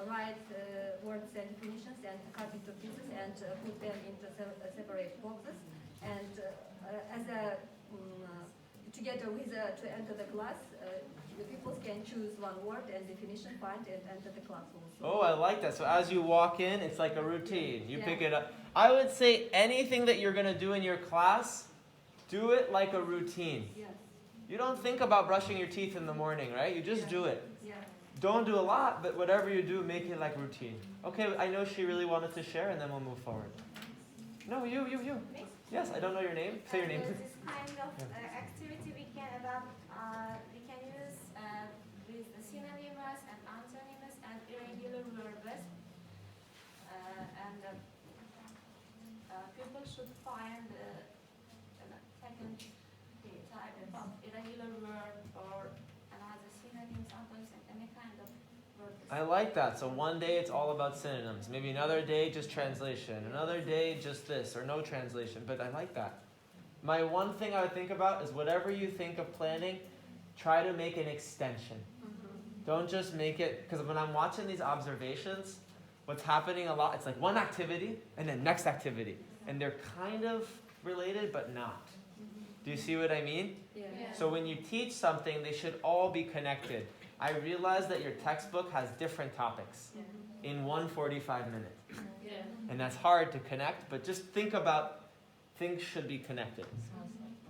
write words and definitions and cut into pieces and put them into separate boxes. And together with to enter the class, the people can choose one word and definition, find and enter the class also. Oh, I like that. So as you walk in, it's like a routine. You pick it up. I would say anything that you're going to do in your class, do it like a routine. Yes. You don't think about brushing your teeth in the morning, right? You just do it. Yeah. Don't do a lot, but whatever you do, make it like routine. Okay, I know she really wanted to share, and then we'll move forward. No, you. Yes, I don't know your name. Say your name. This kind of activity we can adapt. We can use with the synonymous and antonyms and irregular verbs. People should find the second type of irregular verb or another synonyms, antonyms, and any kind of verbs. I like that. So one day it's all about synonyms. Maybe another day just translation. Another day just this or no translation. But I like that. My one thing I would think about is whatever you think of planning, try to make an extension. Don't just make it, because when I'm watching these observations, what's happening a lot, it's like one activity and then next activity. And they're kind of related, but not. Do you see what I mean? Yeah. So when you teach something, they should all be connected. I realize that your textbook has different topics in one 45-minute. And that's hard to connect, but just think about things should be connected.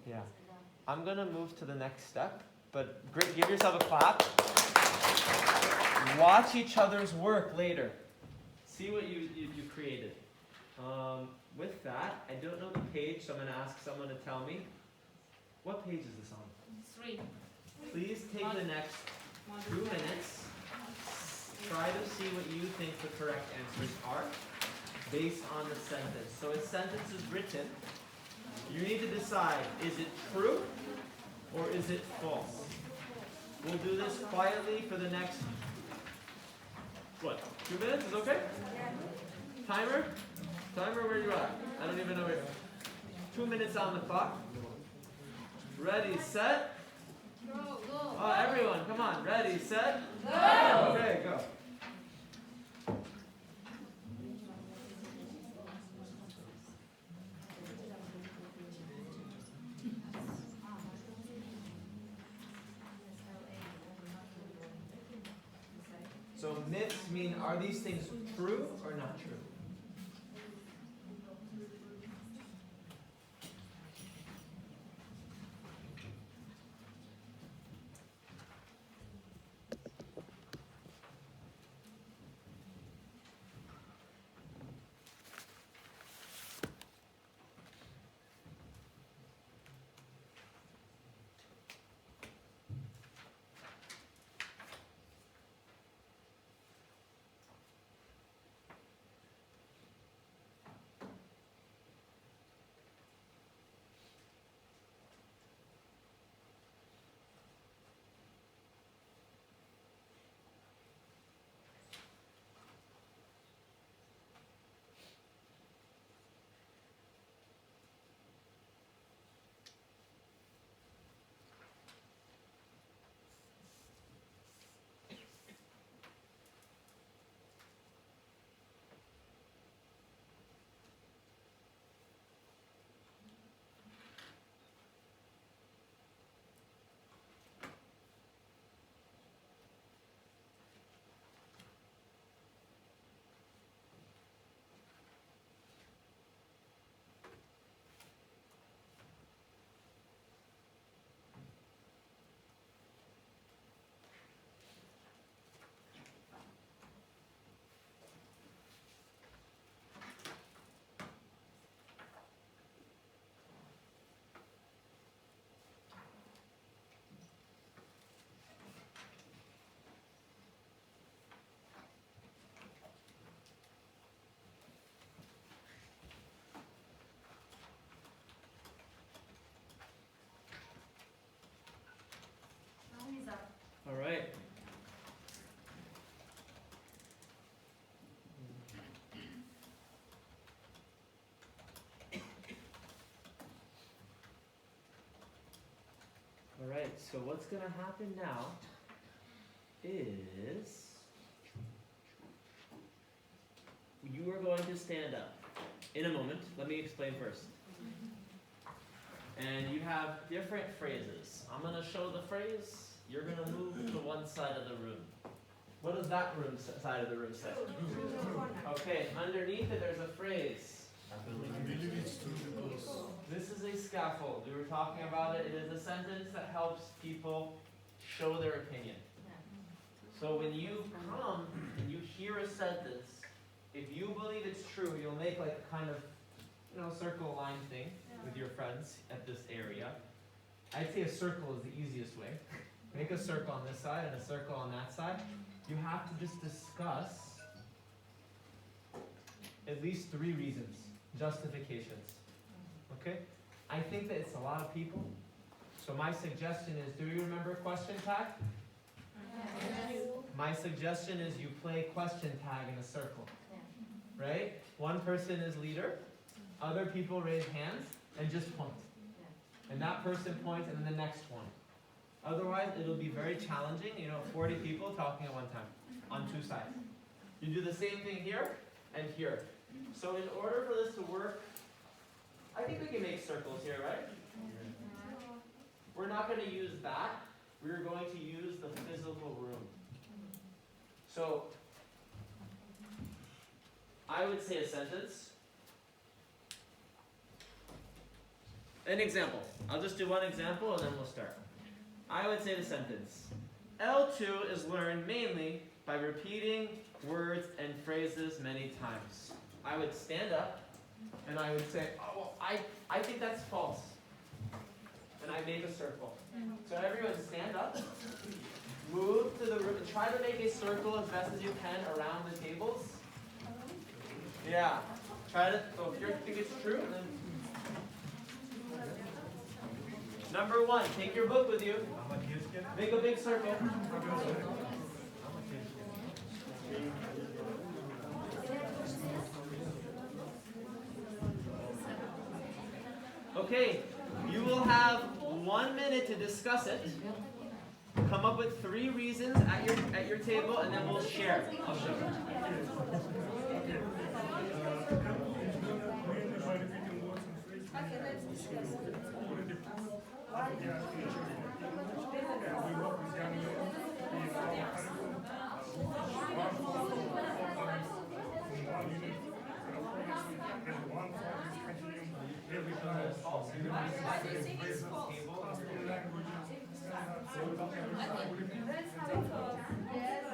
Yeah. I'm going to move to the next step, but give yourself a clap. Watch each other's work later. See what you created. With that, I don't know the page, so I'm going to ask someone to tell me. What page is this on? 3. Please take the next 2 minutes. Try to see what you think the correct answers are based on the sentence. So a sentence is written. You need to decide, is it true or is it false? We'll do this quietly for the next, 2 minutes? Is okay? Timer? Timer, where you at? I don't even know where. 2 minutes on the clock. Ready, set. Go. Oh, everyone, come on. Ready, set. Go. Okay, go. So myths mean, are these things true or not true? All right. All right, so what's going to happen now is stand up in a moment. Let me explain first. And you have different phrases. I'm going to show the phrase. You're going to move to one side of the room. What does that side of the room say? Okay, underneath it there's a phrase. This is a scaffold. We were talking about it. It is a sentence that helps people show their opinion. So when you come and you hear a sentence, if you believe it's true, you'll make like a kind of, circle line thing with your friends at this area. I'd say a circle is the easiest way. Make a circle on this side and a circle on that side. You have to just discuss at least 3 reasons, justifications. Okay? I think that it's a lot of people. So my suggestion is, do you remember question tag? Yes. My suggestion is you play question tag in a circle. Right? One person is leader, other people raise hands and just point. And that person points and then the next one. Otherwise, it'll be very challenging, 40 people talking at one time on 2 sides. You do the same thing here and here. So in order for this to work, I think we can make circles here, right? We're not going to use that. We're going to use the physical room. So I would say a sentence. An example. I'll just do one example and then we'll start. I would say the sentence. L2 is learned mainly by repeating words and phrases many times. I would stand up and I would say, oh, well, I think that's false. And I make a circle. So everyone stand up, move to the room, and try to make a circle as best as you can around the tables. Yeah. Try to, so if you think it's true, then number 1, take your book with you. Make a big circle. Okay, you will have 1 minute to discuss it. Come up with 3 reasons at your table, and then we'll share. I'll show you. Okay, let's discuss. Why do you think it's false? Let's have a talk. Yes.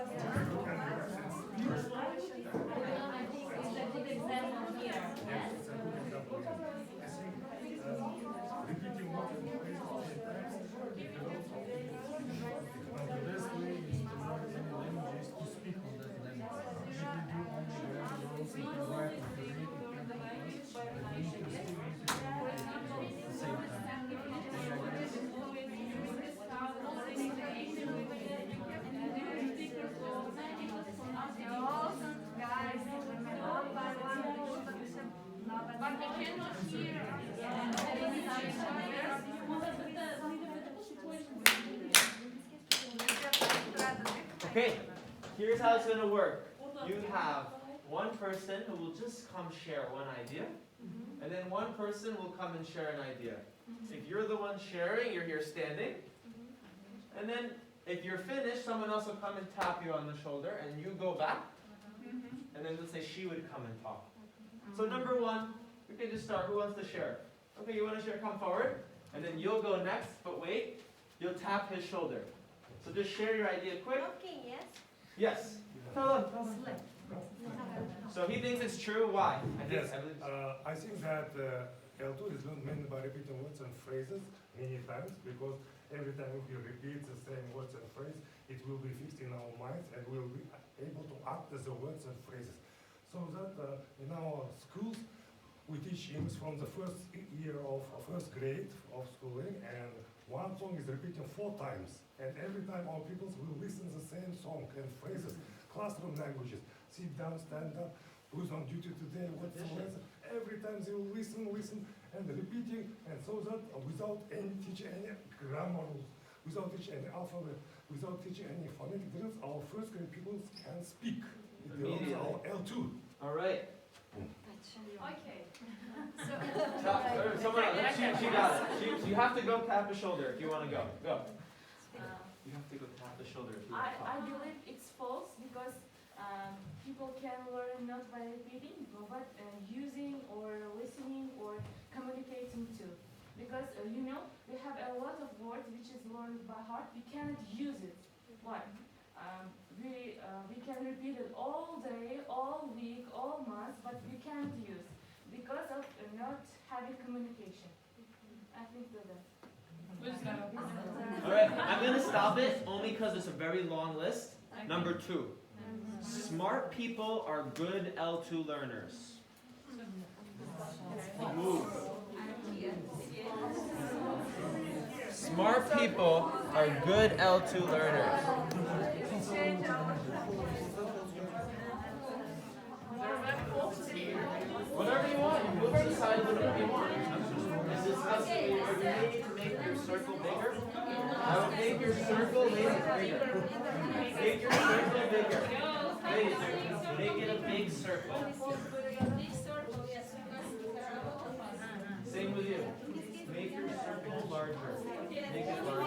I think it's a good example here. Yes. Repeating what is the best way is to learn any language is to speak on that language. If you do only grammar, you also can write and to read it, but you need to speak and to communicate at the same time. Guys, one by one, But we cannot hear. Okay, here's how it's going to work. You have one person who will just come share one idea, and then one person will come and share an idea. If you're the one sharing, you're here standing. And then if you're finished, someone else will come and tap you on the shoulder, and you go back. And then let's say she would come and talk. So number 1, we can just start. Who wants to share? Okay, you want to share? Come forward. And then you'll go next, but wait. You'll tap his shoulder. So just share your idea quick. Okay, yes. Yes. Tell him. So he thinks it's true. Why? Yes, I believe I think that L2 is learned mainly by repeating words and phrases many times, because every time if you repeat the same words and phrase, it will be fixed in our minds and we'll be able to act as the words and phrases. So that in our schools, we teach English from the first year of first grade of schooling, and one song is repeated 4 times. And every time our pupils will listen the same song and phrases, classroom languages, sit down, stand up, who's on duty today, what's the lesson. Every time they will listen, and repeating, and so that without any teaching any grammar rules, without teaching any alphabet, without teaching any phonetic drills, our first grade pupils can speak. It belongs to our L2. All right. Okay. Someone else. She got it. You have to go tap the shoulder if you want to go. Go. You have to go tap the shoulder if you want to I talk. believe it's false because people can learn not by repeating, but using or listening or communicating too. Because we have a lot of words which is learned by heart. We cannot use it. Why? We can repeat it all day, all week, all month, but we can't use because of not having communication. I think that. Alright, I'm going to stop it only because it's a very long list. Number 2. Smart people are good L2 learners. Move. Smart people are good L2 learners. Whatever you want, you move to the side, whatever you want. Is this us? Are you ready to make your circle bigger? I will make your circle bigger. Make your circle bigger. Ladies, make it a big circle. Same with you. Make your circle larger. Make it larger.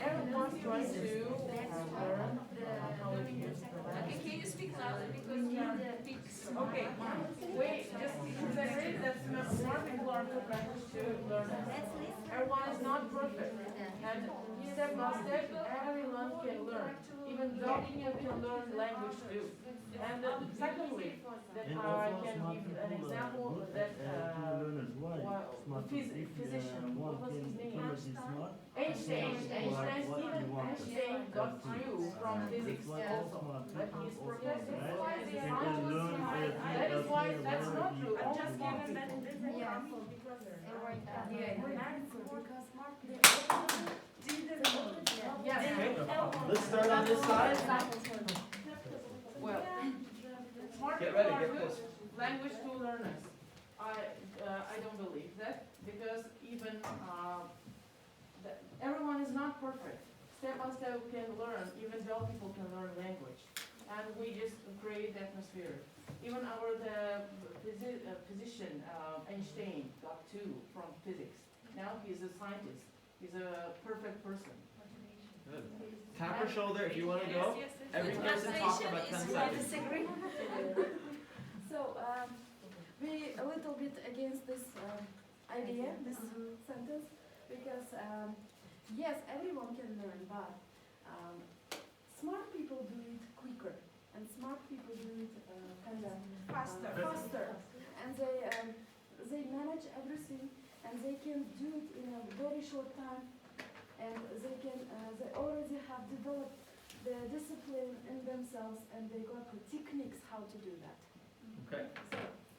Everyone's trying to learn how it is. Okay, can you speak louder because you need the big. Okay, wait, just consider that smart people are good language to learn. Everyone is not perfect. And step by step, everyone can learn. Even dog can learn language too. And secondly, that I can give an example that physician, what was his name? Einstein. Einstein got through from physics also, but he's professor. That is why that's not true. I'm just giving that example because Let's start on this side. well, smart Get people ready, are get good close. language to learners. I don't believe that because even everyone is not perfect. Step by step we can learn. Even dull people can learn language, and we just create the atmosphere. Even physician Einstein got 2 from physics. Now he's a scientist. He's a perfect person. Good. Tap your shoulder if you want to go. Every person talk for about 10 seconds. So, we a little bit against this idea, this sentence, because yes, everyone can learn, but smart people do it quicker, and smart people do it kind of faster, and they manage everything, and they can do it in a very short time, and they already have developed the discipline in themselves, and they got the techniques how to do that. Okay.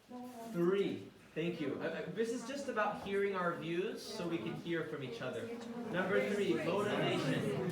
So, 3. Thank you. This is just about hearing our views so we can hear from each other. Number 3, motivation.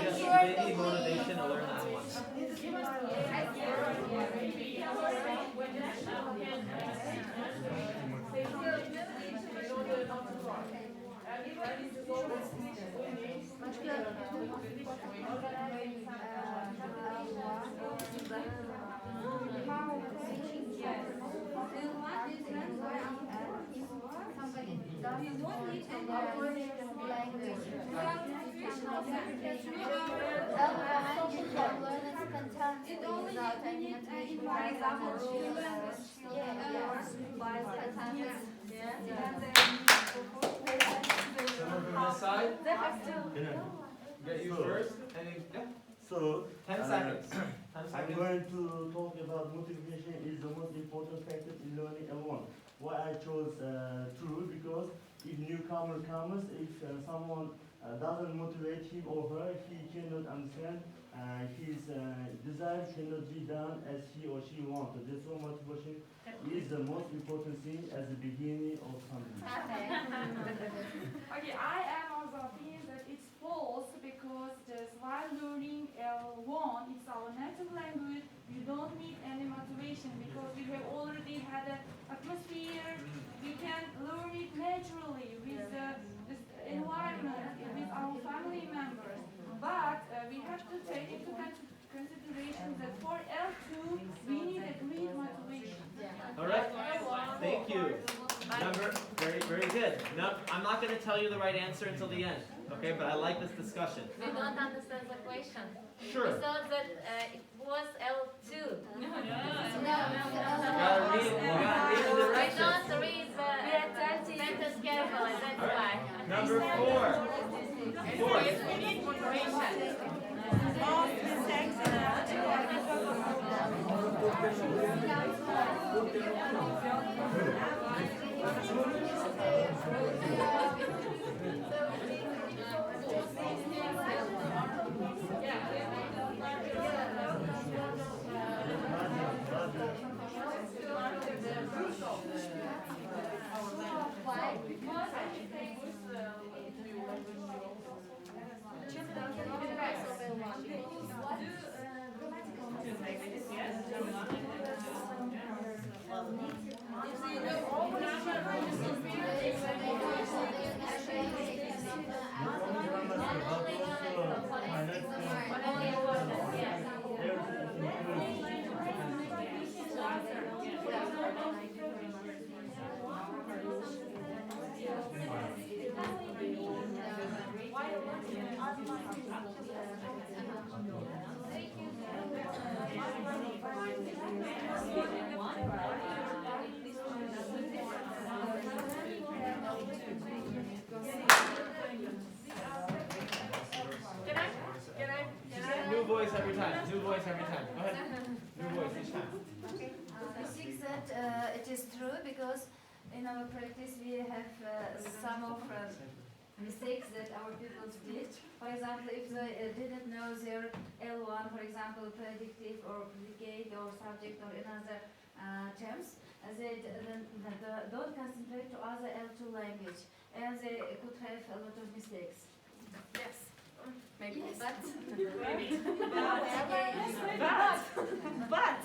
Yes, they need motivation to learn that once. Someone from this side? Get you So- first, and then, yeah, So, 10 seconds. 10 I'm seconds. going to talk about motivation is the most important factor in learning L1. Why I chose true, because if newcomer comes, if someone doesn't motivate him or her, he cannot understand, his desire cannot be done as he or she wanted. That's why motivation is the most important thing at the beginning of something. Okay, I am of the opinion that it's false because just while learning L1, it's our native language, you don't need any motivation because we have already had an atmosphere, we can learn it naturally with the environment, with our family members. But we have to take into consideration that for L2, we need a great motivation. All right. Thank you. Number, very good. No, I'm not going to tell you the right answer until the end. Okay, but I like this discussion. We don't understand the question. Sure. We thought that it was L2. You gotta read the We directions. don't read the sentence carefully, that's All why. right. Number 4. 4. New voice every time. New voice every time. Go ahead. New voice each time. I think that it is true because in our practice we have some of mistakes that our pupils did. For example, if they didn't know their L1, for example, predictive or predicate or subject or another terms, they don't concentrate to other L2 language, and they could have a lot of mistakes. Yes. Maybe. Yes. But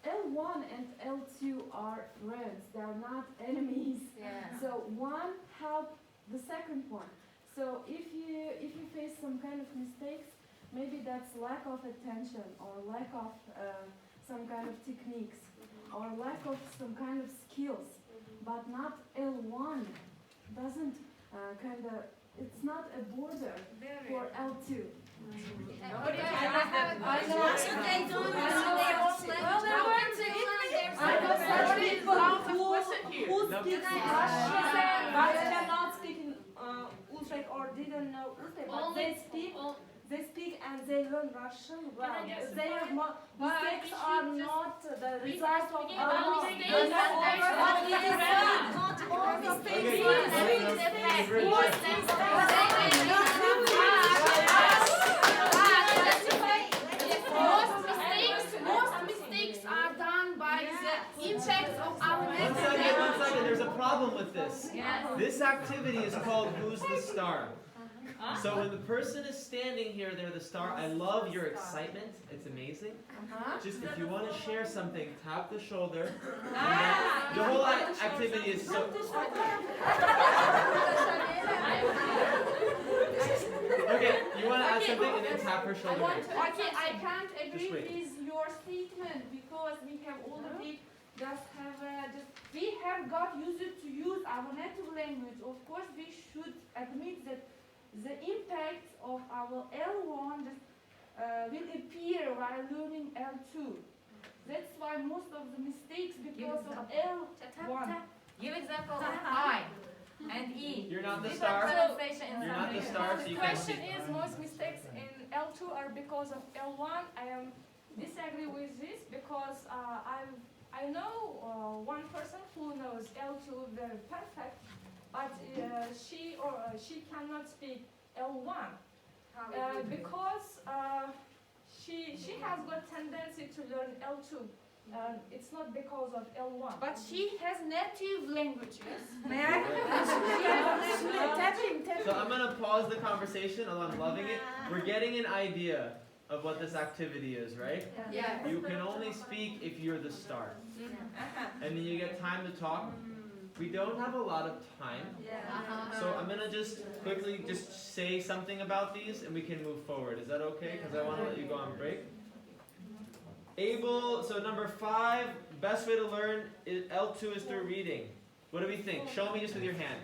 L1 and L2 are friends, they are not enemies. Yeah. So one help the second one. So if you face some kind of mistakes, maybe that's lack of attention or lack of some kind of techniques or lack of some kind of skills, but not L1 doesn't it's not a border for L2. Who speaks Russian but cannot speak in Uzbek or didn't know Uzbek, but they speak and they learn Russian well. Their mistakes are not the result of our mistakes. Most mistakes are done by the impacts of our One second. There's a problem with this. This activity is called Who's the Star? So when the person is standing here, they're the star. I love your excitement. It's amazing. Just if you want to share something, tap the shoulder. The whole activity is so... Okay, you want to add something and then tap her shoulder. Okay, I can't agree Just wait. with your statement because we have already we have got used to use our native language. Of course, we should admit that the impact of our L1 will appear while learning L2. That's why most of the mistakes because of L1. Give example of I. And You're not the Different star. pronunciation in You're some not the areas. star, so The you can't question speak. is most mistakes in L2 are because of L1. I am disagree with this because I know one person who knows L2 very perfect, but she cannot speak L1 because she has got tendency to learn L2. It's not because of L1. But she has native languages. May I? So I'm gonna pause the conversation, although I'm loving it. We're getting an idea of what this activity is, right? Yeah. You can only speak if you're the star. And then you get time to talk. We don't have a lot of time. So I'm gonna just quickly just say something about these and we can move forward. Is that okay? Because I want to let you go on break. So number 5, best way to learn L2 is through reading. What do we think? Show me just with your hand.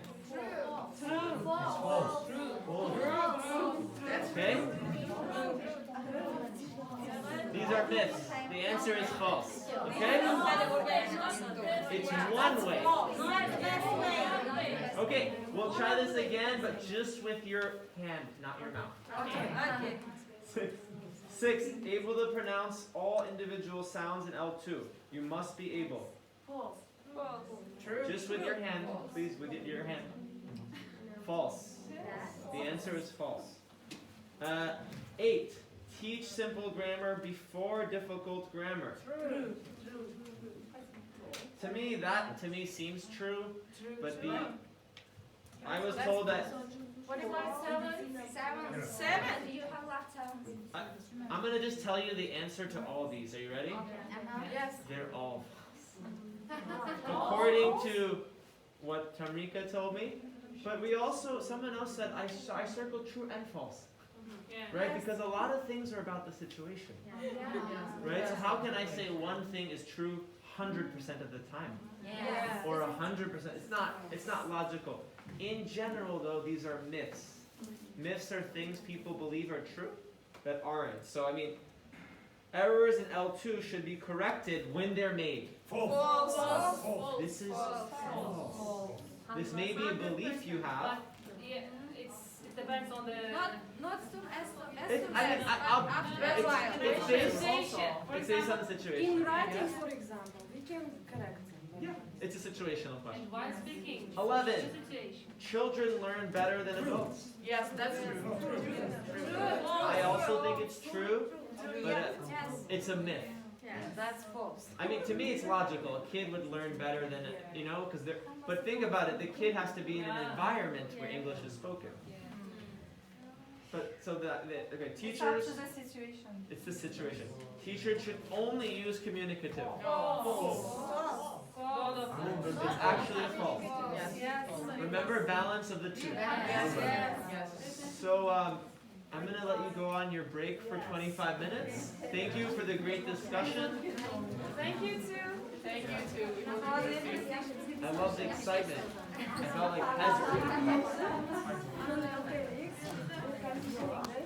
Okay? These are myths. The answer is false. Okay? It's one way. Okay, we'll try this again, but just with your hand, not your mouth. Okay. 6, able to pronounce all individual sounds in L2. You must be able. False. Just with your hand, please, with your hand. False. The answer is false. 8, teach simple grammar before difficult grammar. True. To me seems true, but I was told that What about 7? 7. Do you have left 7? I'm gonna just tell you the answer to all these. Are you ready? Yes. They're all false. According to what Tamrika told me, but someone else said I circled true and false. Right? Because a lot of things are about the situation. Right? So how can I say one thing is true 100% of the time? Or 100%? It's not logical. In general though, these are myths. Myths are things people believe are true that aren't. So I mean, errors in L2 should be corrected when they're made. False. This is false. This may be a belief you have. Yeah, it depends on the. Not soon as It's based on the situation. In writing, for example, we can correct. Yeah, it's a situational question. And while speaking, 11. situation. Children learn better than adults. Yes, that's true. I also think it's true, but it's a myth. That's false. I mean, to me, it's logical. A kid would learn better than, because they're. But think about it. The kid has to be in an environment where English is spoken. But okay, teachers. It's up to the situation. It's the situation. Teachers should only use communicative. It's actually false. Remember balance of the two. So I'm going to let you go on your break for 25 minutes. Thank you for the great discussion. Thank you too. Thank you too. I love the excitement. I felt like peasant.